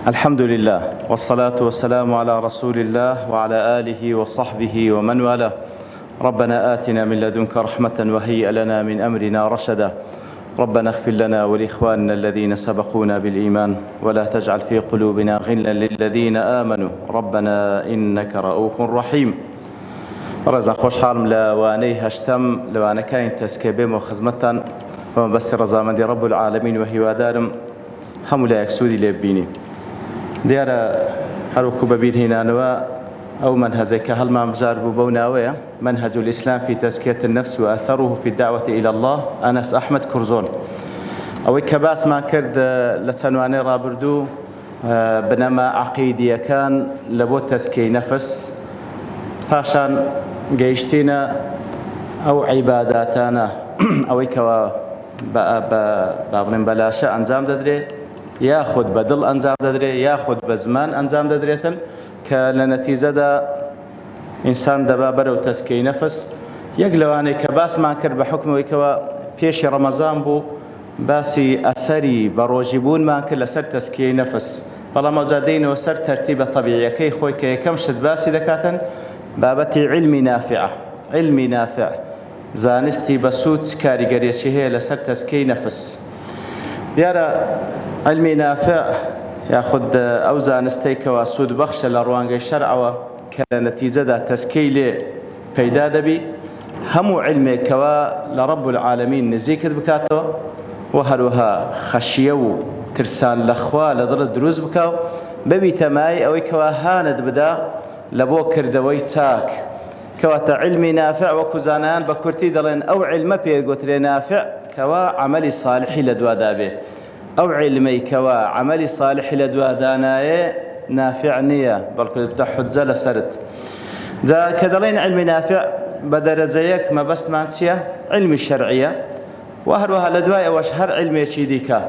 الحمد لله والصلاة والسلام على رسول الله وعلى آله وصحبه ومن والاه. ربنا آتنا من لدنك رحمة وهيئ لنا من أمرنا رشدا. ربنا اغفر لنا ولإخواننا الذين سبقونا بالإيمان ولا تجعل في قلوبنا غلا للذين آمنوا ربنا إنك رؤوف رحيم. رزا خوش حالم لواني هشتم لوانا كاين تسكيبهم وخزمتان ومبس رزا من دي رب العالمين وهي ودارم هم لا يكسودي لبيني دیارە هەروەکو بەبیر هێنانەوە ئەو منهجێک کە هەڵمان بژار بوو بەو ناوەیە منهج الإسلام في تزكية النفس وأثره في الدعوة إلى الله أنس أحمد كرزون. ئەوەی کە باسمان کرد لە چەندوانەی ڕابردوو بنەما عەقیدیەکان لە بۆ تەزکیەی نەفس، پاشان گەیشتینە ئەو عیباداتانە ئەوەی کەوە بڵێن بەلاشە ئەنجام دەدرێت یاخود بەدڵ ئەنجام دەدرێت یاخود بە زمان ئەنجام دەدرێتن کە لە نەتیجەدا ئینسان دەبا بەرەو تەزکیەی نەفس. یەک لەوانەی کە باسمان کرد بە حکمەوەی کەوە پێشی ڕەمەزان بوو باسی ئەسەری بە ڕۆژیبوونمان کرد لەسەر تەزکیەی نەفس، بەڵام ئەوجا دێینەوە سەر تەرتیبە تەبیعیەکەی خۆی کە یەکەم شت باسی دەکاتن بابەتی علمی نافع. علمی نافع زانستی بەسوود کاریگەریەکی هەیە لەسەر تەزکیەی نەفس. دیارە علمی نافع یاخود ئەو زانستەی کەوا سوود بەخشە لە ڕوانگەی شەرعەوە کە لە نەتیجەدا تەزکیەی لێ پەیدا دەبی، هەموو علمێکەوە لە رب العالمین نزیکت بکاتەوە و هەروەها خەشیە و ترسان لەخوا لە دڵت دروست بکاو ببیتە مای ئەوەی کەوا هانت بدا لە بۆ کردەوەی چاک. کەواتە علمی نافع وەکو زانایان بە کورتی دەڵێن ئەو علمە پێگوترێ نافع کەوا عەمەلی صالحی لە دوادا بێ. ئەو علمەی کەوا عەمەلی صالحی لە دوادانایە نافع نییە، بەڵکو دەبتە حوجە لەسەرت. جا کە دەڵێن علمی نافع بە دەرەجەیەک مەبەستمان چییە؟ علمی شەرعیە و هەروەها لە دوای ئەوەش هەر علمێکی دیکە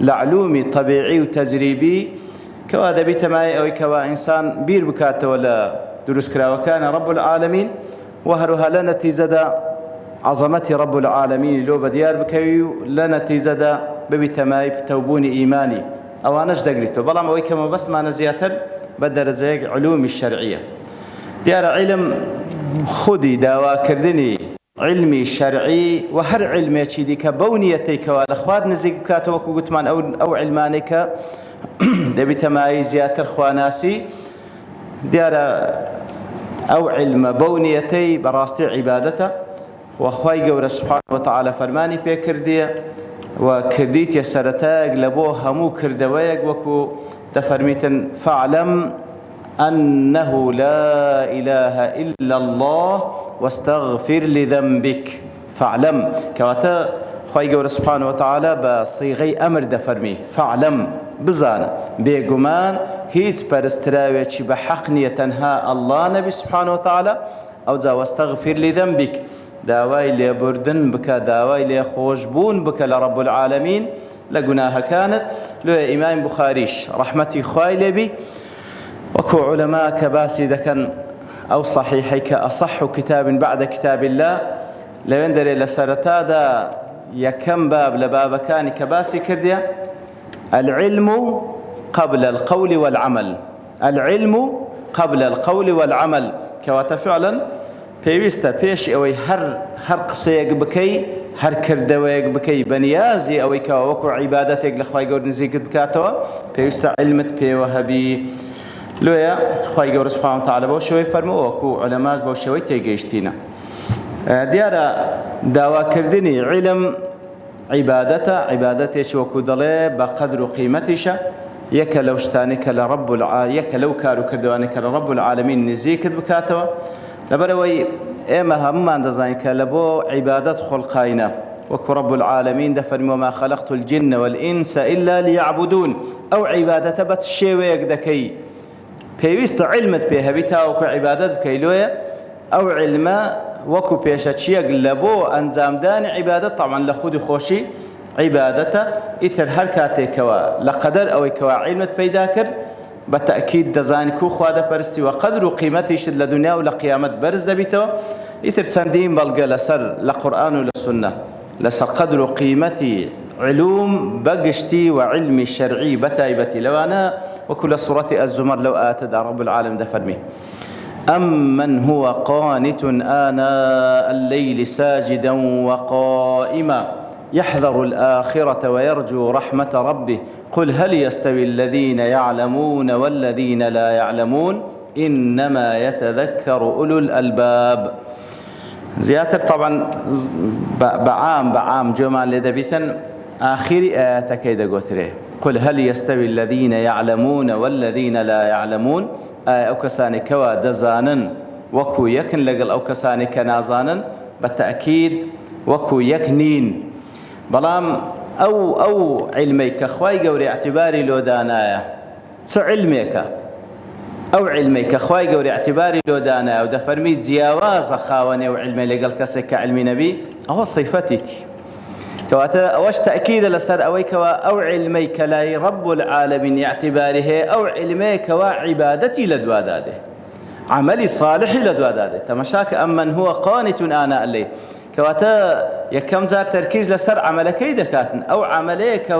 لە علومی طەبیعی و تەجریبی کەوا دەبیتە مای ئەوەی کەوا ئینسان بیر بکاتەوە لە دروستکراوەکانە رب العالمین و هەروەها لە نەتیجەدا عەزەمەتی رب العالمین لۆ بەدیار بکەوی و لە نەتیجەدا ببیتە مای پتەوبوونی ئیمانی. ئەوانەش دەگریتەوە، بەڵام ئەوەی کە مەبەستمانە زیاتر بە دەرەجەیەک علومی شەرعیە. دیارە علم خودی داواکردنی علمی شەرعی و هەر علمێکی دیکە بەو نیەتەی کەوا لە خوات نزیک بکاتەوە وەکو گوتمان ئەو علمانەی کە دەبیتە مای زیاتر خواناسی. دیارە ئەو علمە بەو نیەتەی بەڕاستی عیبادەتە و خوای گەورە سوبحانه وتعالى فەرمانی پێ کردیە و کردیتە سەرەتایەک لە بۆ هەموو کردەوەیەک وەکو دەفەرمیتن فاعلم أنه لا إله إلا الله واستغفر لذنبك. فاعلم کەواتە خوای گەورە سوبحانه وتعالى بە صیغەی ئەمر دەفەرمی فاعلم بزانە بێگومان هیچ پەرستراوێکی بە حەق نییە تەنها ئەڵڵا نەبی سوبحانه وتعالى. ئەوجا واستغفر لذنبك داوای لێبوردن بکە، داوای لێخۆشبوون بکە لە رب العالمین لە گوناهەکانت. لێ ئیمام بوخاریش ڕەحمەتی خوای لێبی وەکو عولەما کە باسی دەکەن ئەو صەحیحەی کە ئەصەح کتاب بعد کتاب الله لەوێن دەرێ لە سەرەتادا یەکەم باب لە بابەکانی کە باسی کردیە العلم قبل القول والعمل. العلم قبل القول والعمل کەواتە فعلا پێویستە پێش ئەوەی هەر قسەیەک بکەی هەر کردەوەیەک بکەی بەنیازی ئەوەی کەوا وەکو عیبادەتێک لە خوای گەورە نزیکت بکاتەوە پێویستە علمت پێوە هەبی. لۆیە خوای گەورە سوبحانه وتعالى بەو شێوەی فەرمووە وەکو عولەماش بەو شێوەی تێگەیشتینە. دیارە داواکردنی علم عیبادەتە، عیبادەتێکی وەکو دەڵێ بە قەدر و قیمەتیشە، یەکە لەو شتانی کە لە یەکە لەو کار و کردوانی کە لە رب العالمین نزیکت بکاتەوە. لەبەرەوەی ئێمە هەمومان دەزانین کە لە بۆ عیبادەت خۆڵقاینە وەکو رب العالمین دەفەرمی وما خەلەقت الجن والئینس إلا ليعبدون. ئەو عیبادەتە بە شێوەیەک دەکەی پێویستە علمت پێ هەبی تاوەکو عیبادەت بکەیلۆیە ئەو علمە وەکو پێشەچیەک لە بۆ ئەنجامدانی عیبادەت طبعاً لە خودی خۆشی عیبادەتە ئیتر هەر کاتێکەوە لە قەدەر ئەوەی کەوا علمت پەیدا کرد بە تەئکید دەزانی کو خوا دەپەرستی و قەدر و قیمەتیشت لە دنیا و لە قیامەت بەرز دەبیتەوە ئیتر چەندین بەڵگە لەسەر لە قورئان و لە سونە لەسەر قەدر و قیمەتی علوم بەگشتی و علمی شەرعی بەتایبەتی لەوانە وەکو لە سوڕەتی ئەز-زومەر لەو ئاەتەدا رب العالمین دەفەرمی أَمَّنْ هُوَ قَانِتٌ آنَاءَ اللَّيْلِ سَاجِدًا وَقَائِمًا يحذر الآخرة ويرجو رحمة ربه قل هل يستوي الذين يعلمون والذين لا يعلمون إنما يتذكر أولو الألباب زياتر طبعا بعام جمال لدبيتن آخر آيات كيدا قتره قل هل يستوي الذين يعلمون والذين لا يعلمون أو كساني كوا دزانا وكو يكن لقل أو كساني كنازانا بالتأكيد وكو يكنين بلام أو علميك خواي قوري اعتباري لو دانايا علميك أو علميك خواي قوري اعتباري لو دانايا ودفرمي جياواز خاوني وعلمي لقل كسك علمي نبي أهو صفتيتي كواتا أوش تأكيد لسر أويك أو علميك لا رب العالمين اعتباره أو علميك وعبادتي لدواداده عملي صالحي لدواداده تمشاك أمن هو قانت آناء الليل كواتا يكم زار تركيز لسر عملكي دكاتن أو عمليك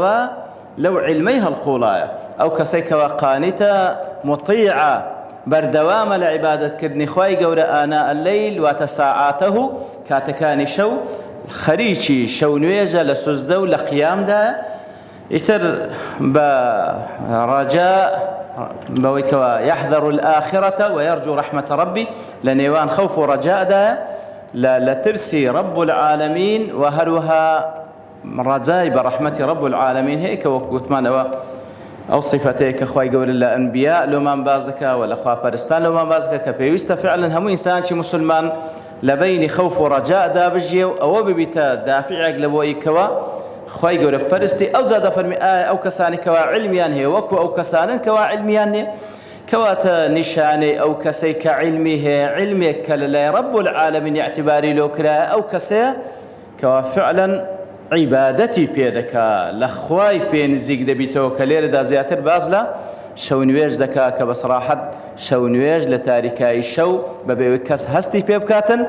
لو علميها القولاية أو كسيك وقانتا مطيعة بردوام لعبادة كدني خواي قور آناء الليل وتساعاته كاتكاني شو خريشي شو نويجة لسوزدو لقيام دا يتر برجاء بويكوا يحذر الآخرة ويرجو رحمة ربي لنيوان خوف ورجاء دا لا ترسي رب العالمين وهروها رجاء برحمة رب العالمين هيك وكتمان أو صفتيك أخوي قول الله أنبياء لو ما بازك ولا أخوة بارستان لو ما بازك كبيوست فعلا هم إنسان شي مسلمان لبين خوف ورجاء دابجي أو ببيتا دافعك لبوي كوا أخوي قول بارستي أو زاد فرمي أو كساني كوا علميان هي وكو أو كسان كوا علميان كواتا نشاني أو كسي كعلمه علمك كلا رب العالمين اعتباري لو كلا أو كسي كوا فعلا عبادتي بيدك لخواي بين زيق دبيتو كلير دا زياتر بازلا شو نويج دكا كبصراحة شو نويج لتاريكاي شو ببيوكس هستي بيبكاتن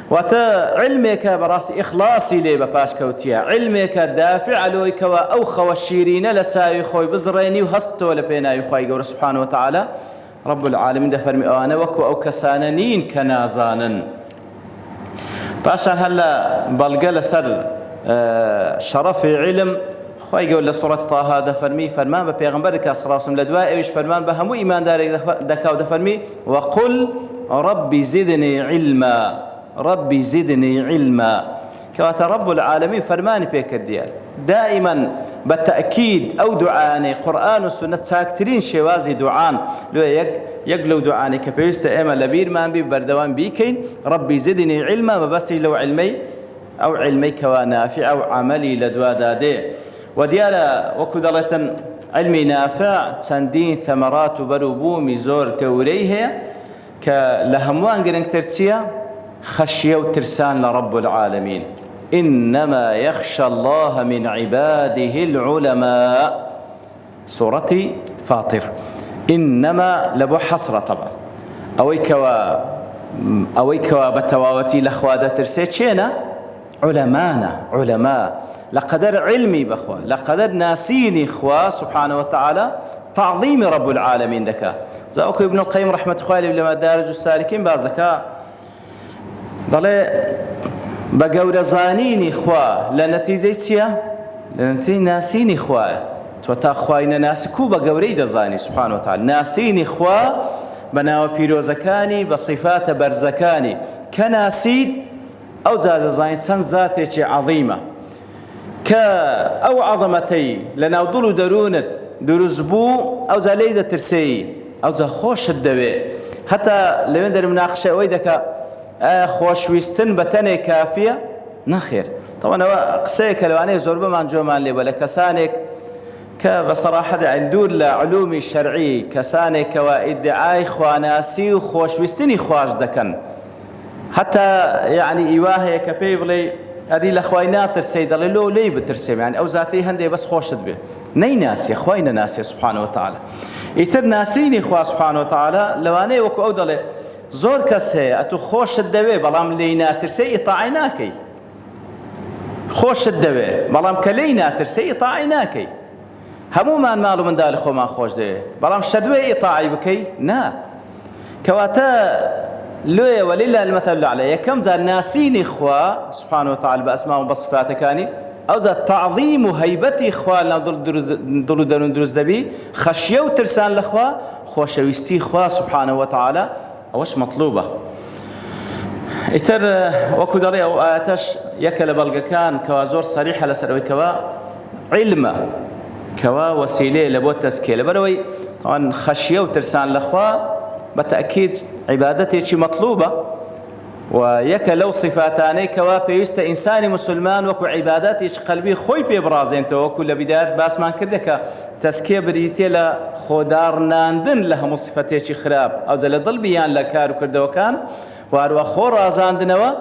واتا علمك براس إخلاصي لي بباش كوتيا علمك دافع لويك أو خوشيرين لتساوي خوي بزريني وهستو لبينا يخواي قول سبحانه وتعالى رب العالمين دفرمي أنا وكو أو كساننين كنازانا باشان هلا بلقل سر شرف علم خوي يقول لسورة طه هذا فرمي فرمان ببيغمبرك أصراسم لدواء إيش فرمان بهمو إيمان دارك دكاو دفرمي وقل ربي زدني علما ربي زدني علما كواتا رب العالمين فرماني بيك الديال دائما بالتأكيد أو دعاني قرآن والسنة ساكترين شوازي دعان لو يقلو دعاني كبيرست إيما لبير ما بي بردوان بيكين ربي زدني علما ما بس لو علمي أو علميك ونافع أو عملي لدواداده وديالا وكدلة علمي نافع تندين ثمرات بروبومي زور كوريه كلهموان قرنك ترسيا خشية وترسان لرب العالمين إنما يخشى الله من عباده العلماء سورة فاطر إنما لبو حصرة طبعا أويكوا بتواوتي لأخوادة ترسيا تشينا علماء لقدر علمي بخوا لقدر ناسيني خوا سبحانه وتعالى تعظيم رب العالمين دكا زاوكو ابن القيم رحمة خوالي لما دارج السالكين باز دكا ضلي بقور زانيني خوا لنتيجة سيا لنتيجة ناسيني خوا توتا خواينا ناسكو بقوري دزاني سبحانه وتعالى ناسيني خوا بناو بيروزكاني بصفات برزكاني كناسيد أو زاد زاين سن ذاتي عظيمة كأو عظمتي لنا وضلوا درونت درزبو أو زاليدة ترسي أو زا خوش الدواء حتى لمن در مناقشة ويدك خوش ويستن بتني كافية نخير طبعا قسيك لواني زربة من جومان لي ولا كسانك كبصراحة عندور لعلوم الشرعي كسانك وادعاء خواناسي وخوشويستني خواش دكن حتى يعني إيواه كبيبلي هذه الأخوينات ترسيد الله لي بترسم يعني أو ذاتي هندي بس خوشت به ني ناسي أخوينا ناسي سبحانه وتعالى يتر ناسيني خوا سبحانه وتعالى لو أنا وكو أودله زور كس هي أتو خوش الدوي بلام لينا ترسي طاعناكي خوش الدوي بلام كلينا ترسي طاعناكي همو ما مالو من دال خو ما خوش دوي بلام شدوي طاعي بكي نا كواتا لوي ولله المثل عليه كم ذا ناسيني خوا سبحانه وتعالى بأسماء وبصفاته كاني أو ذا تعظيم وهيبتي خوا دلو دروز دبي خشية وترسان لخوا خوشويستي خوا سبحانه وتعالى أوش مطلوبة إتر وكو دري أو آتش يكل بلغ كان كوازور صريحة لسروي كوا علم كوا وسيلة لبوت تسكيل بروي طبعا خشية وترسان لخوا بالتأكيد عبادتي شي مطلوبة ويك لو صفاتاني كوا بيست إنسان مسلمان وكو عباداتي قلبي خوي بإبرازين تو كل بدايات باس ما كردك تسكيه بريتي لا خدار ناندن لها مصفتي شي خراب أو زل ضل بيان لكارو كردو كان واروا خور رازاندنوا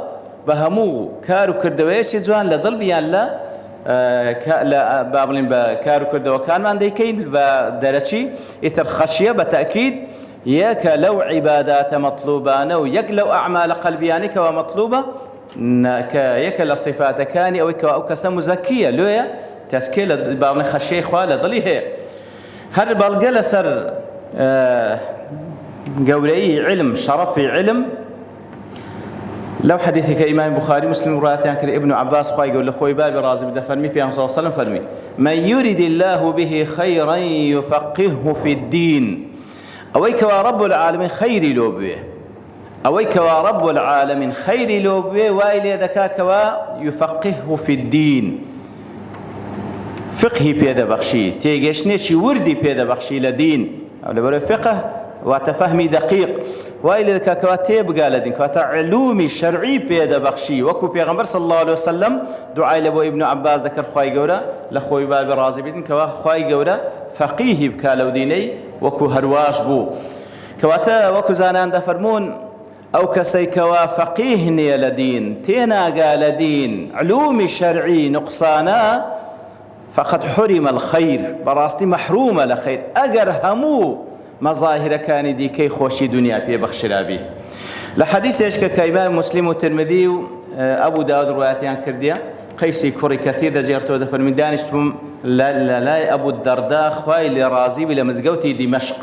بهمو كارو كردو شي زوان لضل بيان لا بابلين بكارو كردو كان ما عندي كين بدرجي يتر خشية بالتأكيد يك لو عبادات مطلوبان ويك لو أعمال قلبيانك ومطلوبة يك لصفات كاني أو كسم زكية لويا تسكيل بابن خشية خوالة ضليه هر بالقلة سر قولي علم شرفي علم لو حديثك إمام بخاري مسلم رواية كان ابن عباس خوي يقول لخوي باب رازي بدا فرمي في صلى الله عليه وسلم فرمي من يريد الله به خيرا يفقهه في الدين أويك ورب العالمين خيري لوبيه أويك ورب العالمين خيري لوبيه وإلي ذكاك ويفقهه في الدين فقهي بيدا بخشي تيجشنيشي وردي بيدا بخشي لدين أو لبرو فقه وتفهمي دقيق وإلي ذكاك وتيبقى لدين وتعلومي شرعي بيدا بخشي وكو بيغمبر صلى الله عليه وسلم دعاء لبو ابن عباس ذكر خواي قولا لخوي باب رازي بيدن كوا خواي قولا فقيه بكالو ديني وكو هرواش بو كواتا وكو زانان دفرمون أو كسي كوا فقيهني لدين تينا قال دين علومي شرعي نقصانا فقد حرم الخير براستي محرومة لخير أجر همو مظاهر كان دي كي خوشي دنيا بي بخشرابي لحديث إيش كإمام مسلم والترمذي أبو داود رواياتيان كرديا قيسي كوري كثير دجيرتو دفر من دانشتم لا أبو الدرداء خواي اللي رازي بلا مزقوتي دمشق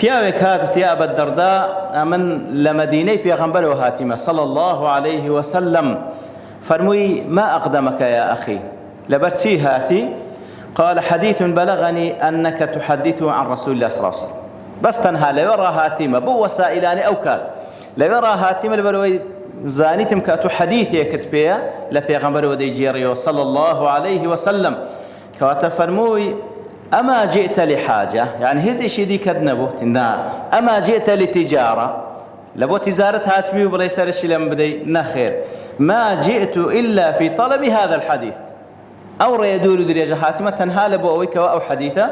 بياوك هاتو يا أبا الدرداء من لمدينة بيغنبر وهاتمة صلى الله عليه وسلم فرمي ما أقدمك يا أخي لبرتسي هاتي قال حديث بلغني أنك تحدثه عن رسول الله صلى الله عليه وسلم بس تنها ليرى هاتمة بو وسائلاني أو كان ليرى هاتمة لبروي زانيتم كاتو حديثي كتبيا لبيغمبر وديجيريو صلى الله عليه وسلم كواتفرموي أما جئت لحاجة يعني هذا شيء دي كدنبوه أما جئت لتجارة لبو تجارة هاتمي وليس رشي لم بدي نخير ما جئت إلا في طلب هذا الحديث أو ريدور درجة هاتمة تنها لبو أويك أو حديثة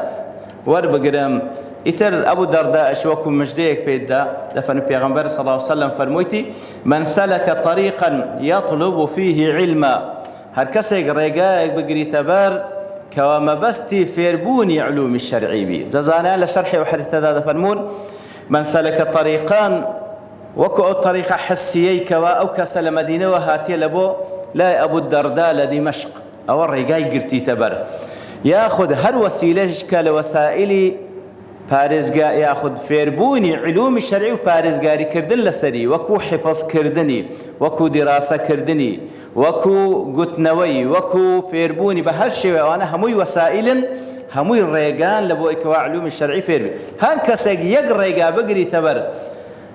وربقرم إتر أبو درداء أشوكم مجديك بيدا دفن بيغمبر صلى الله عليه وسلم فرمويتي من سلك طريقا يطلب فيه علما هركسيك ريقائك بقري تبار كوما بستي فيربوني علوم الشرعي بي جزانا لشرحي وحديث هذا فرمون من سلك طريقان وكو طريقة حسيي كوا أو كسل مدينة وهاتي لبو لا أبو الدرداء لدمشق أو الرقاي قرتي تبر ياخذ هر وسيلة كالوسائل بارزقا ياخذ فيربوني علوم الشرعي وبارزقاري كردن لسري وكو حفظ كردني وكو دراسة كردني وكو قتنوي وكو فيربوني بهالشي وانا هموي وسائل هموي الريقان لبو ايكوا علوم الشرعي فيربي هان كسيق يقريقا بقري تبر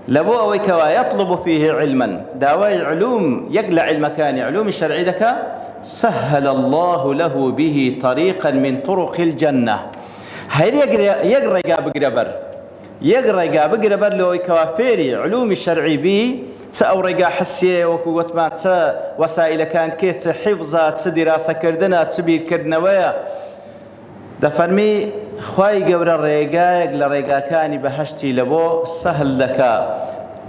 لبو اويكوا يطلب فيه علما داوي علوم يقلع المكان علوم الشرعي ذكا سهل الله له به طريقا من طرق الجنة هير يقرأ بقربر لو كوافيري علوم الشرعي بي تأورقا حسية وكوت ما وسائل كانت كيت حفظات دراسة كردنا تسبير كردنويا دەفەرمی خوای گەورە ڕێگایەک لە ڕێگاکانی بەهەشتی لە بۆ سەهل دەکا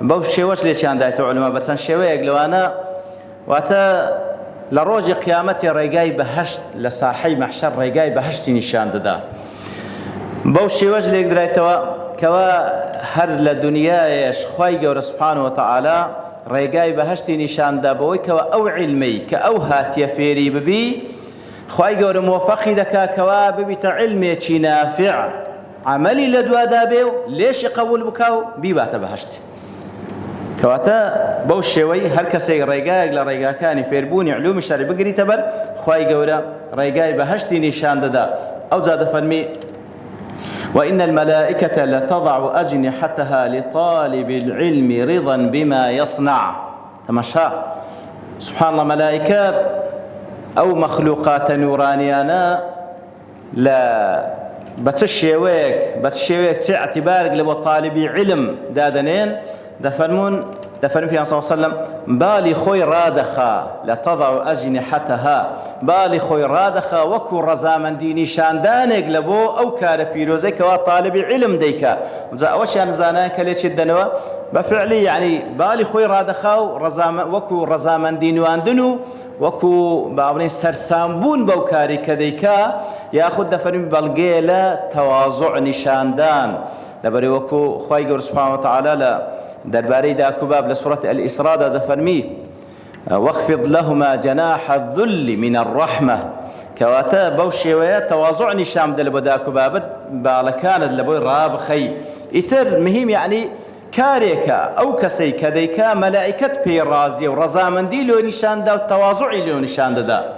بەو شێوەش لێکیان دایتەوە عولەما بە چەند شێوەیەک لەوانە واتە لە ڕۆژی قیامەتی ڕێگای بەهەشت لە ساحەی مەحشەر ڕێگای بەهەشتی نیشان دەدا بەو شێوەش لێک درایتەوە کەوا هەر لە دنیایەش خوای گەورە سوبحانەهو وتەعالا ڕێگای بەهەشتی نیشاندا بەوەی کەوا ئەو عیلمەی کە ئەو هاتیە فێری ببی خوای گەورە موفەقی دەکا کەوا ببیتە عیلمێکی نافع عملی لە دوادا بێ و لێشی قبول بکا و بیباتە بەهەشت کەواتە بەو شێوەی هەر کەسێک ڕێگایەک لە ڕێگاکانی فێربوونی علومی شەرعی بگریتە بەر خوای گەورە ڕێگای بەهەشتی نیشان دەدا ئەوجا دەفەرمی وإن الملائكة لتضع أجنحتها لطالب العلم رضا بما يصنع تماشا سبحان الله ملائكة أو مخلوقات نورانيانا لا بتشيويك تعتبارك لبو طالبي علم دادنين دفرمون في صلى الله عليه وسلم بالي خوي رادخا لتضع أجنحتها بالي خوي رادخا وكو رزامن ديني شاندانك لبو أو كار بيروزي كوا طالب علم ديكا وش يعني زانان كليش الدنوا بفعلي يعني بالي خوي رادخا وكو رزامن ديني واندنو وكو بابني سرسامبون بو كاري كديكا ياخد دفرمي بالقيلة تواضع نشاندان لبري وكو خوي سبحانه وتعالى درباري دا كباب لسورة الإسراء دا دفرمي واخفض لهما جناح الذل من الرحمة كواتا بوشي تواضع نشام دلبو دا كباب بالكان دلبو راب خي إتر مهم يعني كاريكا أو كسي كديكا ملائكة بيرازي ورزامن دي لو نشان دا والتواضع لو نشان دا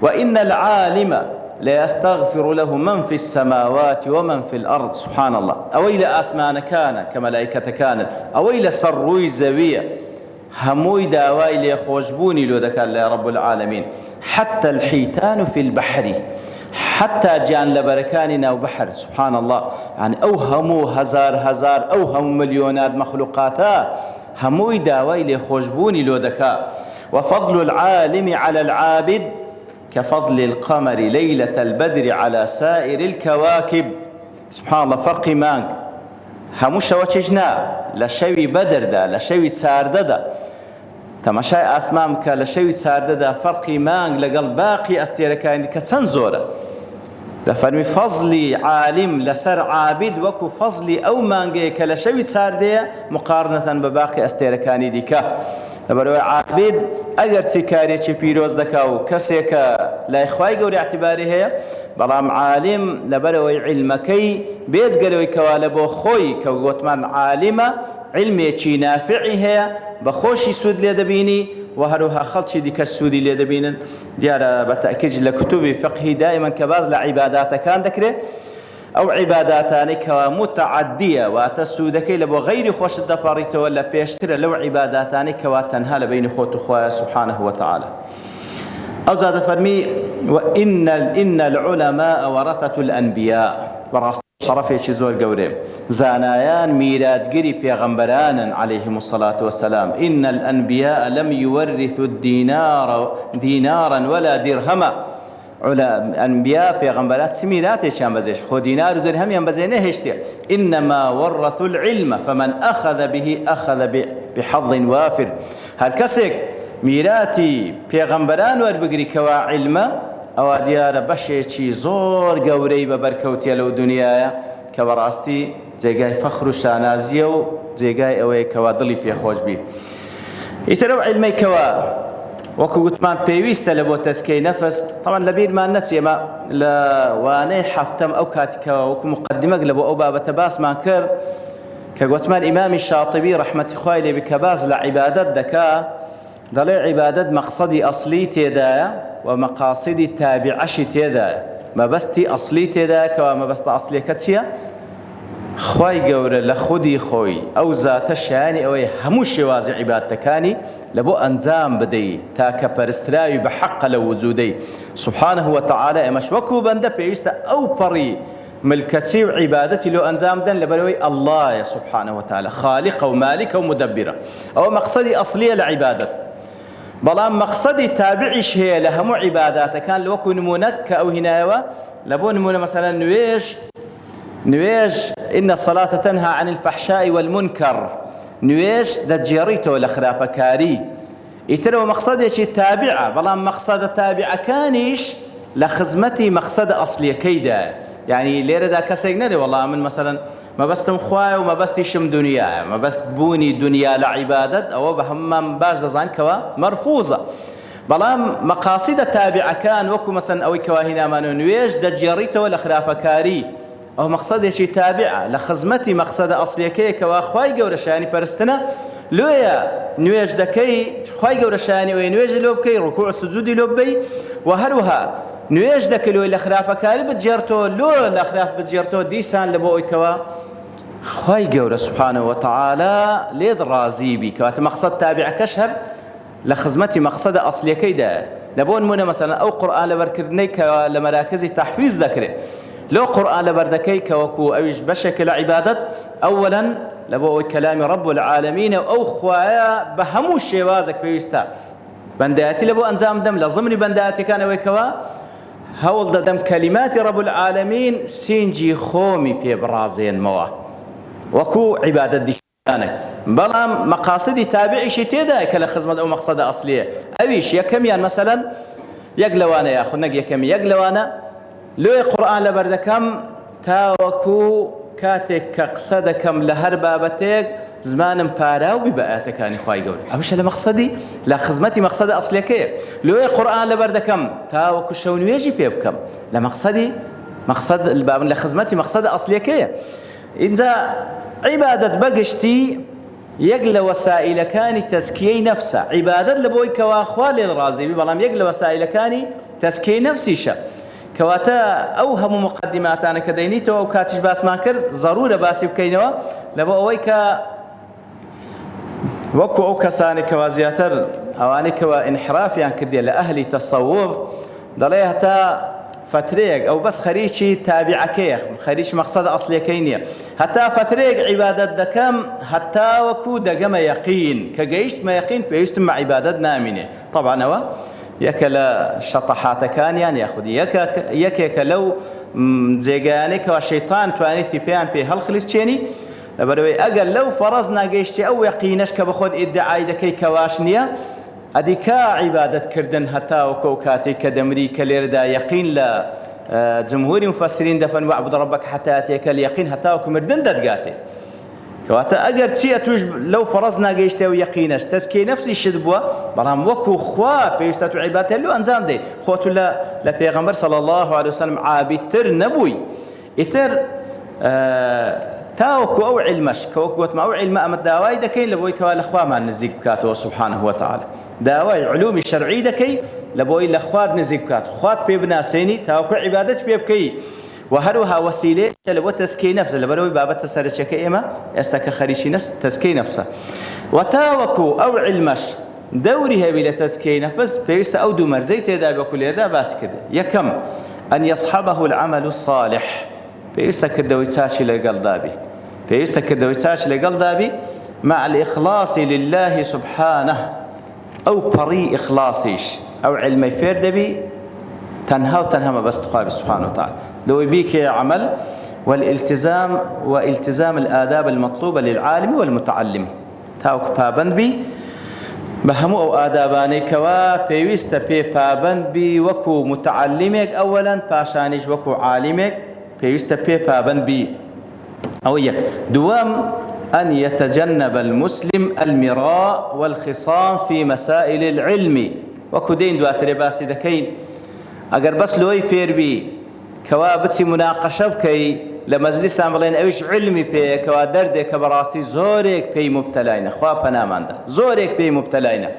وإن العالم لا يستغفر له من في السماوات ومن في الأرض سبحان الله أويل أسمان كان كملائكة كان أويل سروي زوية هموي داواي ليخوشبوني لو ذكر يا رب العالمين حتى الحيتان في البحر حتى جان لبركاننا وبحر سبحان الله يعني أوهموا هزار أوهم مليونات مخلوقاتا هموي داواي ليخوشبوني لو ذكر وفضل العالم على العابد كفضل القمر ليلة البدر على سائر الكواكب سبحان الله فرقي مانك هموش وچجنا لشوي بدر دا لشوي تسارد دا تماشای ئاسمان بکە لە شەوی چاردەدا فەرقی مانگ لەگەڵ باقی ئەستێرەکانی کە چەند زۆرە دەفەرمی فەزلی عالم لەسەر عابد وەکو فەزلی ئەو مانگەیە کە لە شەوی چاردەیە مقارنەتەن بە باقی ئەستێرەکانی دیکە لەبەرەوەی عابد ئەگەر چی کارێکی پیرۆز دەکا و کەسێکە لای خوای گەورە اعتیباری هەیە بەڵام عالم لەبەرەوەی عیلمەکەی بێجگەرەوەی کەوا لە بۆ خۆی کە گوتمان عالمە علمێکی نافعی هەیە بە خۆشی سوود لێ دەبینی و هەروها خەڵکی دیکە سوودی لێ دەبینن دیارە بە تەکید لە کتوبی فقهی دائما کە باز لە عیباداتەکان دەکرێت ئەو عیباداتانەی کەوا متعدیە واتە سوودەکەی لە بۆ غەیری خۆشت دەپەڕیتەوە لە پێشترە لەو عیباداتانەی کەوا تەنها لە بینی خۆت و خوایە سبحانه وتعالى ئەو جا دەفەرمی وإن العلماء ورثة الأنبياء بەڕاستی شەڕەفێکی زۆر گەورەیە زانایان میراتگەری پێغەمبەرانن عليهم الصلاة والسلام إن الأنبياء لم يورثوا دينارا ولا درهما ئەنبیا پێغەمبەرات چ میراتێکیان بەجێش خۆ دینار و درهەمیان بەجێ نەهێشتێ إنما ورثوا العلم فمن أخذ به أخذ بحظ وافر هەر کەسێک میراتی پێغەمبەران وەربگری کەوا عیلمە ئەوە دیارە بەشێکی زۆر گەورەی بە بەرکەوتیە لەو دنیایە کە بەڕاستی جێگای فەخر و شانازیە و جێگای ئەوەیە کەوا دڵی پێخۆش بی ئیتر ئەو عیلمەی کەوا وەکو گوتمان پێویستە لە بۆ تەزکیەی نەفس تەمان لە بیرمان نەچێمە لە وانەی حەفتەم ئەو کاتێکەوە وەکو مقدمەک لە بۆ ئەو بابەتە باسمان کرد کە گوتمان ئیمامی شاتیبی ڕەحمەتی خوای لێ بی کە باز لە عیبادەت دەکا دەڵێ عیبادەت مەقسەدی ئەسلی تێدایە و مەقاسیدی تابعەشی تێدایە مەبەستی ئەسلی تێدایە کەوا مەبەستە ئەسلیەکە چییە؟ خوای گەورە لە خودی خۆی ئەو زاتە شایانی ئەوەی هەموو شێوازی عیبادەتەکانی لە بۆ ئەنجام بدەی تاکە پەرستراوی بە حەقە لە وجودەی سبحانه وتعالى ئێمەش وەکو بەندە پێویستە ئەو پەڕی ملکەچی و عیبادەتی لۆ ئەنجام بدەن لەبەرەوەی ئەڵڵایە سبحانه وتعالى خالقە و مالکە و مدەبرە ئەوە مەقسەدی ئەسلیە لە عیبادەت بەڵام مەقسەدی تابعیش هەیە لە هەموو عیباداتەکان وەکو نمونەک کە ئەو هینایەوە لبون نمونە مثلا نوێژ إن الصلاة تنهى عن الفحشاء والمنكر نوێژ دەتجێڕیتەوە لە خراپەکاری ئیترەوە مەقسەدێکی تابعە بەڵام مەقسەدە تابعەکانیش لە خزمەتی مەقسەدە ئەسڵیەکەیدا يعني لێرەدا کەسێک نەرێ وەڵام من مثلا مەبەستم خوایە و مەبەستیشم دنیایە مەبەست بوونی دنیا لە عیبادەت ئەوە بە هەممان باش دەزان کەوە مەرفوزە بەڵام مەقاسیدە تابعەکان وەکو مەسەن ئەوەی کەوا هینامانە نوێژ دەتجێڕیتەوە لە خراپەکاری ئەو مەقسەدێکی تابعە لە خزمەتی مەقسەدە ئەسڵیەکەیە کەوا خوای گەورە شایانی پەرستنە لۆیە نوێژ دەکەی خوای گەورە شایانی ئەوەیە نوێژی لۆ بکەی ڕوکوع سجودی لۆ ببەی و هەروەها نوێژ دەکەی لۆی لە خراپەکاری بتجێڕتەوە لۆ لە خراپ بتجێڕتەوە دیسان لە بۆ ئەوەی کەوا خوای گەورە سبحانه وتعالى لێت ڕازی بی کەواتە مەقسەد تابعەکەش هەر لە خزمەتی مەقسەدە ئەسڵیەکەیدا لە بۆ نمونە مەسەلەن ئەو قورئان لەبەرکردنەی کە لە مەراکزی تەحفیز دەکرێت لۆ قورئان لەبەردەکەی کە وەکو ئەویش بەشێکە لە عیبادەت ئەوەلاً لە بۆ ئەوەی کەلامی ڕەب العالەمینە ئەو خوایە بە هەموو شێوازێک پێویستە بەندایەتی لە بۆ ئەنجام دەم لە زمری بەندایەتیەکان ئەوەی کەوا هەوڵ دەدەم کەلیماتی ڕەب العالەمین سینجی خۆمی پێ بڕازێنمەوە وەکو عیبادەت دیشانێک بەڵام مەقاسدی تابعیشی تێدایە کە لە خزمەت ئەو مەقسەدە ئەسڵیە ئەویش یەکەمیان مەسەلەن یەک لەوانە یاخود نەک یەکەمی یەک لەوانە لۆی قورئان لەبەردەکەم تاوەکو کاتێک کە قسە دەکەم لە هەر بابەتێک زمانم پاراو بی بە ئاەتەکانی خوای گەورە ئەوشە لە مەقسەدی لە خزمەتی مەقسەدە ئەسڵیەکەیە لۆی قورئان لەبەردەکەم تاوەکو شەو نوێژی پێ بکەم لە مەقسەدی مەقسەد لە خزمەتی مەقسەدە ئەسڵیەکەیە اینجا عیبادەت بەگشتی یەک لە وەسائلەکانی تەزکیەی نەفسە عیبادەت لە بۆی کەوا خوا لێ ڕازی بی بەڵام یەک لە وەسائلەکانی تەزکیەی نەفسیشە کەواتە ئەو هەموو مقدماتانە کە دەینیتەوە ئەو کاتیش باسمان کرد ضرورە باسی بکەینەوە لەبۆ ئەوەی کە وەکو ئەو کەسانی کەوا زیاتر ئەوانەی کەوا ئینحرافیان کردێ لە ئەهلی تەسەووف دەڵێ هەتا فترێک ئەو بەس خەریکی تابعەکەیە خەریکی مەقسەدە ئەسڵیەکەی نییە هەتا فترێک عیبادەت دەکەم هەتا وەکو دەگەمە یەقین کە گەیشتمە یەقین پێویستم مە عیبادەت نامینێ طبعاً ئەوە یەکە لە شەتەحاتەکانیان یاخودی یەکێکە لەو جێگایانەی کەوا شەیطان توانێتی پێیان پێ هەڵخلیسچێنی لەبەرەوەی ئەگەر لەو فەرەز ناگەیشتی ئەو یەقینەش کە بەخۆت ئیدعای دەکەی کەواش نییە ئەدیکا عیبادەتکردن هەتاوەکو ئەو کاتێک کە دەمری کە لێرەدا یەقین لە جمهوری مفەسرین دەفەن وەعبود ڕەبەک حەتا یەتیەکە اليەقین هەتاوەکو مردن دەتگاتێ کەواتە ئەگەر چیە توش لەو فەرەز ناگەیشتێ و یەقینەش تەزکیەی نەفسی شت بووە بەڵام وەکو خوا پێویستە تو عیبادەت لێ ئەنجام دەی خۆت لە پێغەمبەر صلی الله عليه وسلم عابیدتر نەبووی ئیتر تاوەکو ئەو علمەش کە وەکو وتمە ئەو علمە ئەمە داوای دەکەین لە بۆی کەوا لە خوامان نزیک بکاتەوە سبحانه وتعالى داوای علومی شەرعی دەکەی لە بۆی لە خوات نزیک بکات خوات پێ بناسێنی تاوەکو عیبادەت پێ بکەی و هەروەها وەسیلەیەکە لە بۆ تەزکیەی نەفس لەبەرەوەی بابەتە سەرچیەکە ئێمە ئێستا کە خەریکی تەزکیەی نەفسە و تاوەکو ئەو علمەش دەوری هەبی لە تەزکیەی نەفس پێویستە ئەو دوو مەرجەی تێدا وەکو لێرەدا باسی کردێ یەکەم ئەن یەصحەبەه العەمەل الصالح پێویستە کردەوەی چاچی لەگەڵدا بیت پێویستە کردەوەی چاچی لەگەڵدا بی مع الإخلاص لله سبحانه ئەو پەڕی ئیخلاسیش ئەو علمەی فێر دەبی تەنها و تەنها مەبەست خوای سبحانه وتعالى لو يبيك عمل والالتزام الآداب المطلوبة للعالم والمتعلم تاوك بابند بي بهمو أو آداباني كوا بيويست بي بابند بي وكو متعلمك أولا باشانيش وكو عالمك بيويست بي بابند بي أو يك دوام أن يتجنب المسلم المراء والخصام في مسائل العلم وكو دين دواتري باسي دكين أقر بس لوي فير بي کەوا بچی مناقەشە بکەی لە مەجلیسان بڵێن ئەویش علمی پێیە کەوا دەردێک کە بەڕاستی زۆرێک پێی مبتەلاینە خوا پەناماندا زۆرێک پێی مبتەلاینە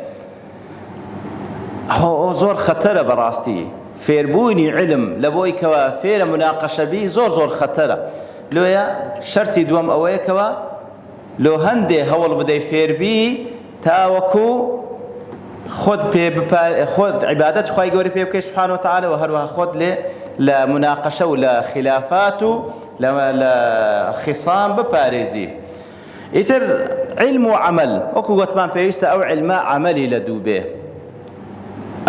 ئەو زۆر خەتەرە بەڕاستی فێربوونی علم لە بۆی کەوا فێرە مناقەشەبی زۆر خەتەرە لۆیە شەرتی دووەم ئەوەیە کەوا لۆ هەندێ هەوڵ بدەی فێربی تاوەکو خۆت عیبادەت خوای گەورە پێ بکەی سبحانه وتعالى و هەروەها خۆت لێ لە مناقەشە و لە خلافات و لە خصام بپارێزی ئیتر علم و عمل وەکو گوتمان پێویستە ئەو علمە عملی لە دوو بێ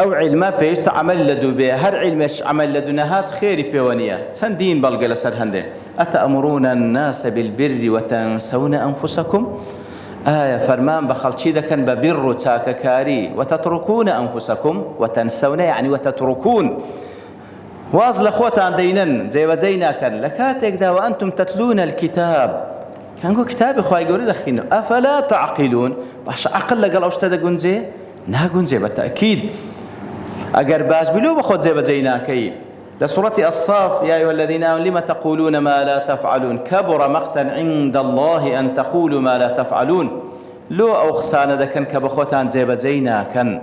أو علم بيست عمل لدو به هر علمش عمل لدنهات خيري بيوانية سندين بلغل سرهنده أتأمرون الناس بالبر وتنسون أنفسكم آية فرمان بخلشي دكن ببر تاككاري وتتركون أنفسكم وتنسون يعني وتتركون واصل أخوة دينن زي وزينا كان لكاتك دا وأنتم تتلون الكتاب كان قو كتاب إخوة يقول دخينه أفلا تعقلون باش عقل لقل أوشتا دا قنزي نا قنزي بالتأكيد أقر باش بلو بخوت زي وزينا كي لسورة الصاف يا أيها الذين آمنوا لما تقولون ما لا تفعلون كبر مقتا عند الله أن تقولوا ما لا تفعلون لو أو خسانة دا كان كبخوتان زي وزينا كان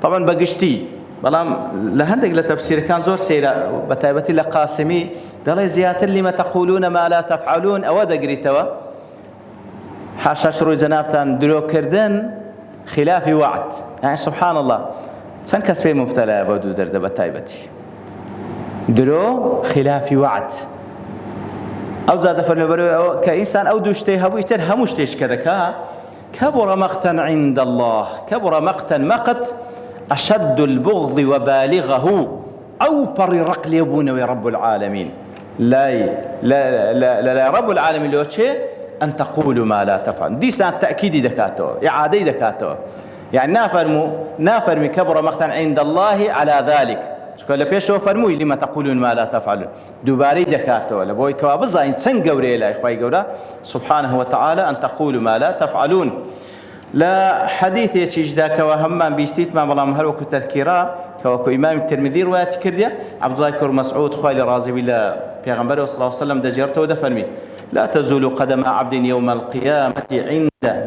طبعا بقشتي بلام لهندق لتفسير كان زور سيرة بتايبتي لقاسمي دلي زيادة لما تقولون ما لا تفعلون أو دقري توا حاشا شروع زنابتان درو كردن خلاف وعد يعني سبحان الله سنكس بي مبتلى بودو درد بتايبتي درو خلاف وعد أو زاد فرمي برو كإنسان أو دوشتي هبو يتر هموشتيش كذا كبر مقتا عند الله كبر مقت أشد البغض وبالغه أو بررقل يبون رب العالمين لا رب العالمين لو شيء أن تقولوا ما لا تفعل دي سان تأكيد دكاتو إعادة دكاتو يعني نافرمي كبر مقتا عند الله على ذلك شكرا لبيشو فرموي لما تقولون ما لا تفعلون دوباري دكاتو لبوي كوابزا إن تنقوري لا إخوائي قولا سبحانه وتعالى أن تقولوا ما لا تفعلون لا حديث يجدا كوهمان بيستيت ما بلا مهر وكو تذكيرا كوكو إمام الترمذي رواية كردية عبد الله كور مسعود خوالي رازي بالله بيغمبر صلى الله عليه وسلم دجرته ودفرمي لا تزول قدم عبد يوم القيامة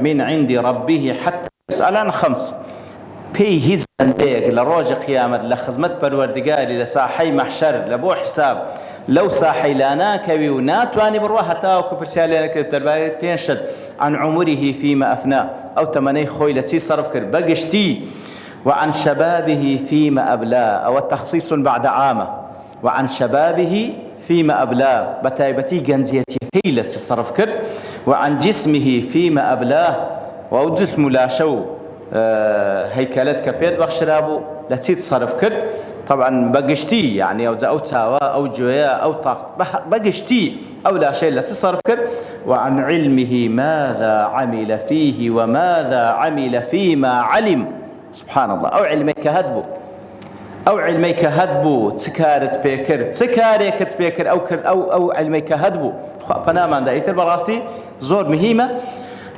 عند ربه حتى يسأل عن 5 بي هزن بيق لروج قيامة لخزمت بروردقاري لساحي محشر لبو حساب لو ساحي لانا كوي وناتواني برواها تاوكو برسالي لك الترباري بينشد عن عمره فيما أفناه أو تمني خوي لسي صرف كر بقشتي وعن شبابه فيما أبلاه أو التخصيص بعد عامه وعن شبابه فيما أبلاه بتايبتي جنزيتي هيلة صرف كر وعن جسمه فيما أبلاه أو جسم لا شو هيكلت كبيد بخشرابو لتي تصرف كر طبعا بقشتي يعني أو تساوى أو جويا أو طاقت بقشتي أو لا شيء لتصرف كر وعن علمه ماذا عمل فيه وماذا عمل فيما علم سبحان الله أو علميك هدبو تسكارت بيكر تسكاريكت بيكر أو علميك هدبو فناما دايتر براستي زور مهمة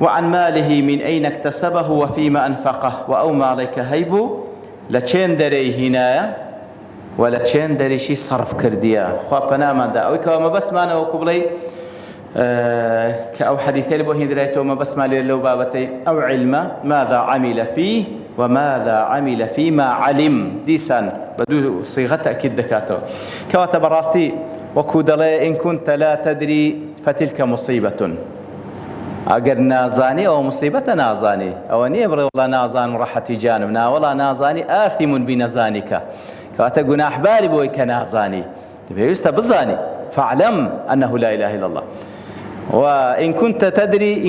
وعن ماله من أين اكتسبه وفيما أنفقه وأو مالك هيبو لچين دري هنايا ولا چين دري شي صرف كرديا خو بناما دا او كما بس ما انا وكبلي كأو حديثي لبو هندريتو ما بس ما لو بابتي أو علم ماذا عمل فيه وماذا عمل فيما علم ديسان بدو صيغة تأكيد دكاتو كواتب الراستي وكودلي إن كنت لا تدري فتلك مصيبة أجر نازاني أو مصيبة نازاني أو نيبر ولا نازان راحتي جانبنا ولا نازاني آثم بنزانك كواتا جناح بالي بوي كنازاني تبي يستبزاني فاعلم أنه لا إله إلا الله وإن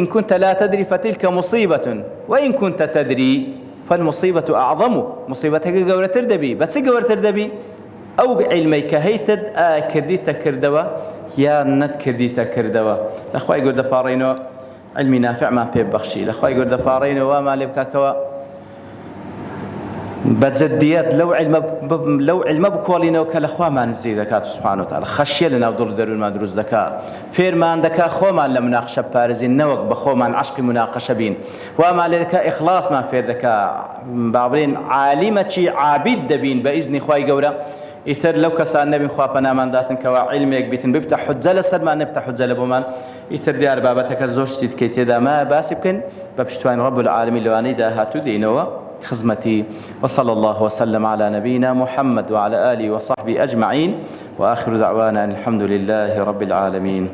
كنت لا تدري فتلك مصيبة وإن كنت تدري فالمصيبة أعظم مصيبتك جورة تردبي بس جورة تردبي أو علميك هيتد كرديت كردوا يا نت كرديت كردوا الأخوة يقول دبارينو علمي نافع ما بيب بخشي الأخوة يقول دبارينو وما لبكاكوا بتزديات لو علم بكوالينا وكالأخوة ما نزيد ذكاء سبحانه وتعالى خشية لنا ودور درون ما دروز ذكاء فير ما عندك خو ما لمناقشة بارزين نوق بخو ما عشق مناقشة بين وما لك إخلاص ما فير ذكاء بابرين عالمة شي عابد دبين بإذن خواي جورا يتر لو كسان النبي خوابنا من ذاتن كوا علمك بيتن بيفتح حجة سر ما نفتح حجة بومان يتر ديار بابتك الزوج تكيت يدا ما باسبكن ببشتوان رب العالمين لواني دا هاتو دينوا خزمتي وصلى الله وسلم على نبينا محمد وعلى آله وصحبه أجمعين وآخر دعوانا الحمد لله رب العالمين.